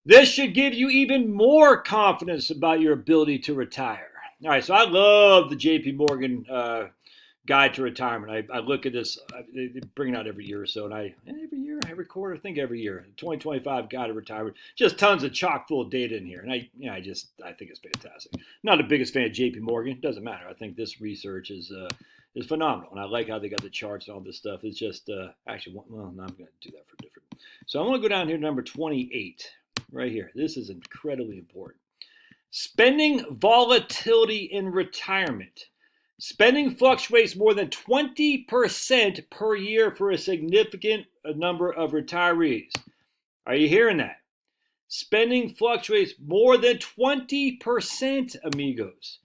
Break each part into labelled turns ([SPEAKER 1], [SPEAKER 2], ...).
[SPEAKER 1] This should give you even more confidence about your ability to retire. All right, so I love the JP Morgan Guide to Retirement. I look at this, they bring it out every year or so, and every quarter, I think every year, 2025 Guide to Retirement, just tons of chock full of data in here, and I think it's fantastic. I'm not the biggest fan of JP Morgan, doesn't matter. I think this research is phenomenal, and I like how they got the charts and all this stuff. It's just actually, well, no, I'm going to do that for different. So I'm going to go down here to number 28, right here. This is incredibly important. Spending volatility in retirement. Spending fluctuates more than 20% per year for a significant number of retirees. Are you hearing that? Spending fluctuates more than 20%, amigos.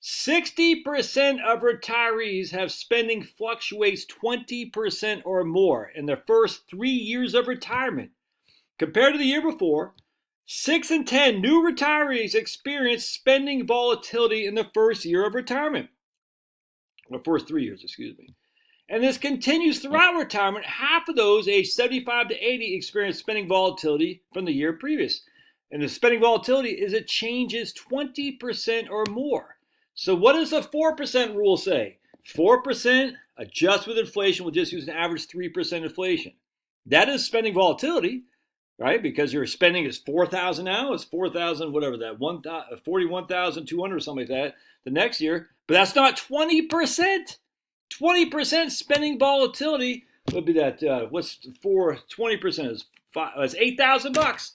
[SPEAKER 1] 60% of retirees have spending fluctuates 20% or more in their first 3 years of retirement. Compared to the year before, 6 in 10 new retirees experience spending volatility in the first year of retirement. Or first 3 years, excuse me. And this continues throughout retirement. Half of those aged 75 to 80 experience spending volatility from the year previous. And the spending volatility is it changes 20% or more. So what does the 4% rule say? 4% adjust with inflation. We'll just use an average 3% inflation. That is spending volatility, right? Because your spending is $4,000 now. It's $4,000, whatever that, 41,200 or something like that the next year. But that's not 20%. 20% spending volatility would be that, 20% is $8,000.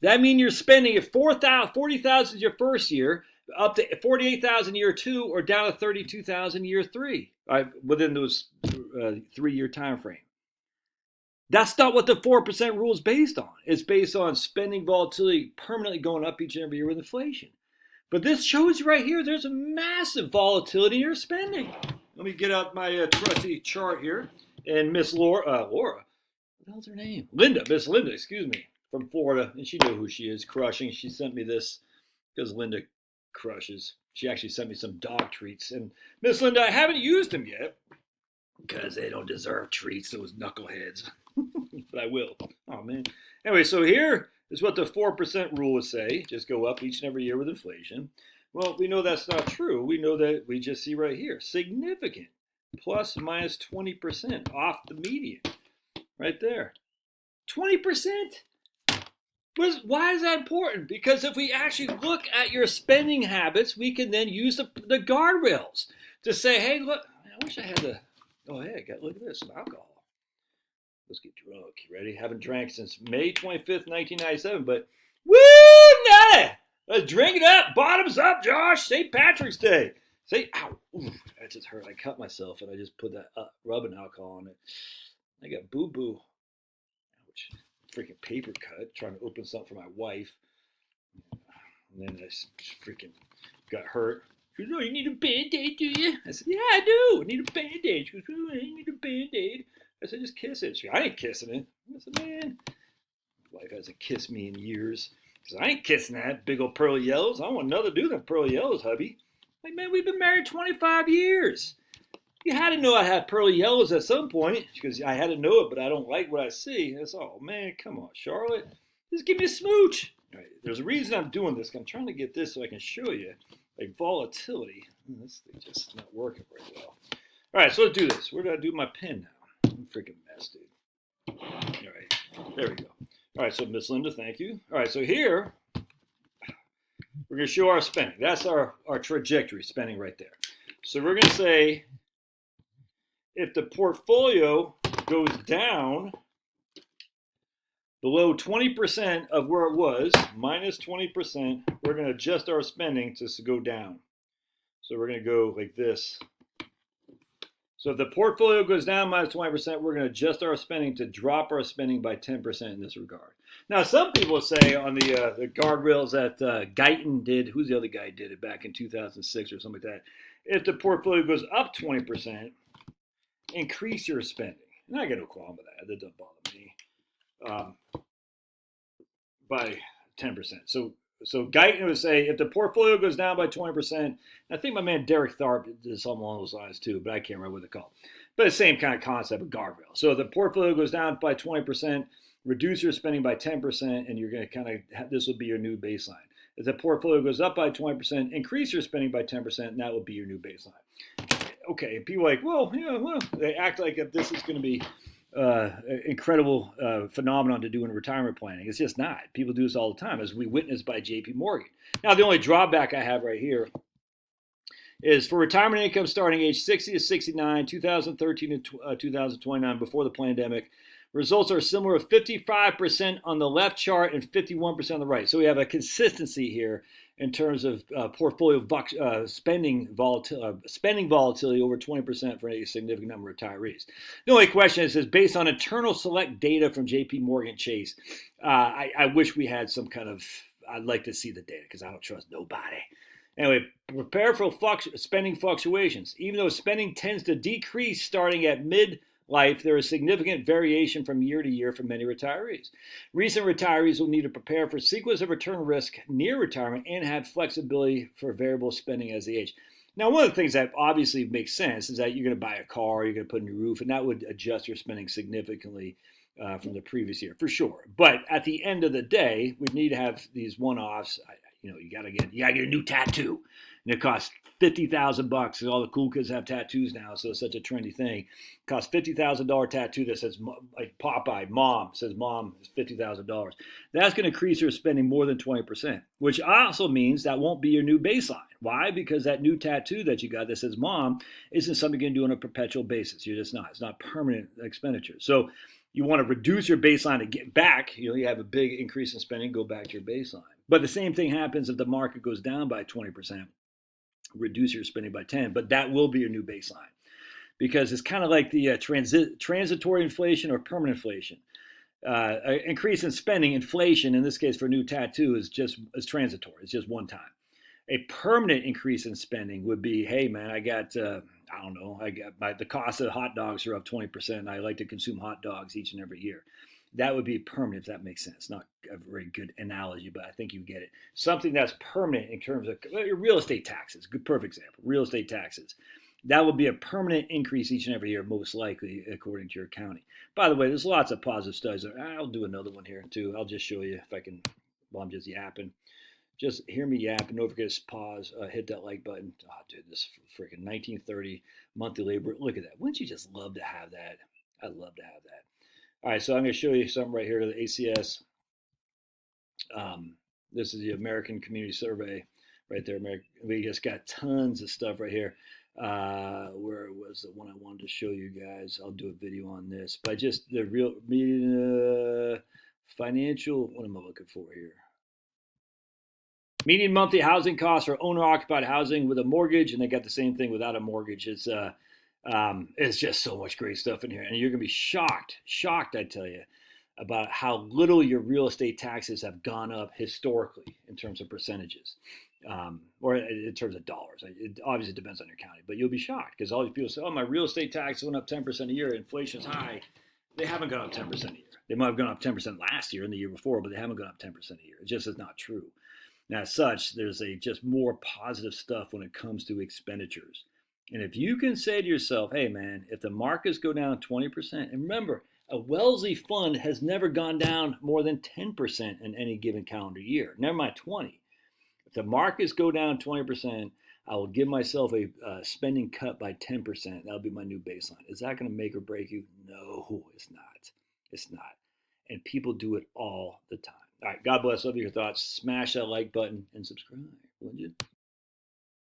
[SPEAKER 1] That means you're spending at $40,000 is your first year, up to $48,000 year 2, or down to $32,000 year 3, right, within those 3-year time frame. That's not what the 4% rule is based on. It's based on spending volatility permanently going up each and every year with inflation. But this shows you right here, there's a massive volatility in your spending. Let me get out my trusty chart here. And Miss Laura, what the hell's her name? Miss Linda, excuse me, from Florida. And she knew who she is, crushing. She sent me this because Linda crushes. She actually sent me some dog treats. And Miss Linda, I haven't used them yet because they don't deserve treats, those knuckleheads. But I will. Oh, man. Anyway, so here is what the 4% rule would say. Just go up each and every year with inflation. Well, we know that's not true. We know that we just see right here. Significant. Plus minus 20% off the median. Right there. 20%? Why is that important? Because if we actually look at your spending habits, we can then use the guardrails to say, hey, look, I wish I had the, oh, hey, look at this, some alcohol. Let's get drunk. You ready? Haven't drank since May 25th, 1997, but woo, nada. Let's drink it up. Bottoms up, Josh. St. Patrick's Day. Ow. Ooh, that just hurt. I cut myself and I just put that rubbing alcohol on it. I got boo-boo. Ouch. Freaking paper cut trying to open something for my wife. And then I freaking got hurt. She goes, oh, you need a Band-Aid, do you? I said, yeah, I do. I need a Band-Aid. She goes, oh, I need a Band-Aid. I said, just kiss it. She goes, I ain't kissing it. I said, man, my wife hasn't kissed me in years. She said, I ain't kissing that big old pearly yellows. I want nothing to do with them pearly yellows, hubby. Like, man, we've been married 25 years. You had to know I had pearly yellows at some point. Because I had to know it, but I don't like what I see. I said, oh, man, come on, Charlotte. Just give me a smooch. All right, there's a reason I'm doing this. I'm trying to get this so I can show you like volatility. This thing just not working very well. All right, so let's do this. Where did I do my pen now? I'm a freaking mess, dude. All right, there we go. All right, so Miss Linda, thank you. All right, so here, we're going to show our spending. That's our trajectory spending right there. So we're going to say if the portfolio goes down below 20% of where it was, minus 20%, we're going to adjust our spending to go down. So we're going to go like this. So if the portfolio goes down minus 20%, we're going to adjust our spending to drop our spending by 10% in this regard. Now, some people say on the guardrails that Guyton did, who's the other guy did it back in 2006 or something like that, if the portfolio goes up 20%, increase your spending. And I got no qualm with that. That doesn't bother me. By 10%. So Guyton would say if the portfolio goes down by 20%, I think my man Derek Tharp did something along those lines too, but I can't remember what they're called. But the same kind of concept of guardrail. So if the portfolio goes down by 20%, reduce your spending by 10%, and you're going to kind of, this will be your new baseline. If the portfolio goes up by 20%, increase your spending by 10%, and that will be your new baseline. Okay, people are like, well, they act like if this is going to be incredible phenomenon to do in retirement planning. It's just not. People do this all the time, as we witnessed by JP Morgan. Now, the only drawback I have right here is for retirement income starting age 60 to 69, 2013 to 2029, before the pandemic, results are similar of 55% on the left chart and 51% on the right. So we have a consistency here in terms of portfolio spending volatility over 20% for a significant number of retirees. The only question is based on internal select data from JP Morgan Chase. I wish we had some kind of, I'd like to see the data because I don't trust nobody. Anyway, prepare for spending fluctuations. Even though spending tends to decrease starting at midlife, there is significant variation from year to year for many retirees. Recent retirees will need to prepare for sequence of return risk near retirement and have flexibility for variable spending as they age. Now, one of the things that obviously makes sense is that you're going to buy a car, you're going to put a new roof, and that would adjust your spending significantly from the previous year, for sure. But at the end of the day, we need to have these one-offs. You gotta get a new tattoo, and it costs $50,000 because all the cool kids have tattoos now, so it's such a trendy thing. It costs $50,000 tattoo that says like Popeye, mom says mom is $50,000. That's going to increase your spending more than 20%, which also means that won't be your new baseline. Why? Because that new tattoo that you got that says mom isn't something you can do on a perpetual basis. You're just not. It's not permanent expenditure. So you want to reduce your baseline to get back. You have a big increase in spending, go back to your baseline. But the same thing happens if the market goes down by 20%, reduce your spending by 10%, but that will be your new baseline because it's kind of like the transitory inflation or permanent inflation. Increase in spending, inflation, in this case for a new tattoo, is transitory. It's just one time. A permanent increase in spending would be, hey man, I got the cost of hot dogs are up 20%, and I like to consume hot dogs each and every year. That would be permanent, if that makes sense. Not a very good analogy, but I think you get it. Something that's permanent in terms of your real estate taxes. Good, perfect example. Real estate taxes. That would be a permanent increase each and every year, most likely, according to your county. By the way, there's lots of positive studies. I'll do another one here, too. I'll just show you if I can, while I'm just yapping. Just hear me yap and don't forget to pause, hit that like button. Oh, dude, this freaking 1930 monthly labor. Look at that. Wouldn't you just love to have that? I'd love to have that. All right, so I'm going to show you something right here to the ACS. This is the American Community Survey right there. We just got tons of stuff right here. Where was the one I wanted to show you guys? I'll do a video on this. But just the real financial, what am I looking for here? Median monthly housing costs for owner-occupied housing with a mortgage, and they got the same thing without a mortgage. It's just so much great stuff in here, and you're gonna be shocked, I tell you, about how little your real estate taxes have gone up historically in terms of percentages, or in terms of dollars. It obviously depends on your county, but you'll be shocked because all these people say, "Oh, my real estate taxes went up 10% a year. Inflation's high." They haven't gone up 10% a year. They might have gone up 10% last year and the year before, but they haven't gone up 10% a year. It just is not true. And as such, there's just more positive stuff when it comes to expenditures. And if you can say to yourself, hey man, if the markets go down 20%, and remember, a Wellesley fund has never gone down more than 10% in any given calendar year, never mind 20. If the markets go down 20%, I will give myself a spending cut by 10%. That'll be my new baseline. Is that going to make or break you? No, it's not. It's not. And people do it all the time. All right, God bless. Love your thoughts. Smash that like button and subscribe, would you?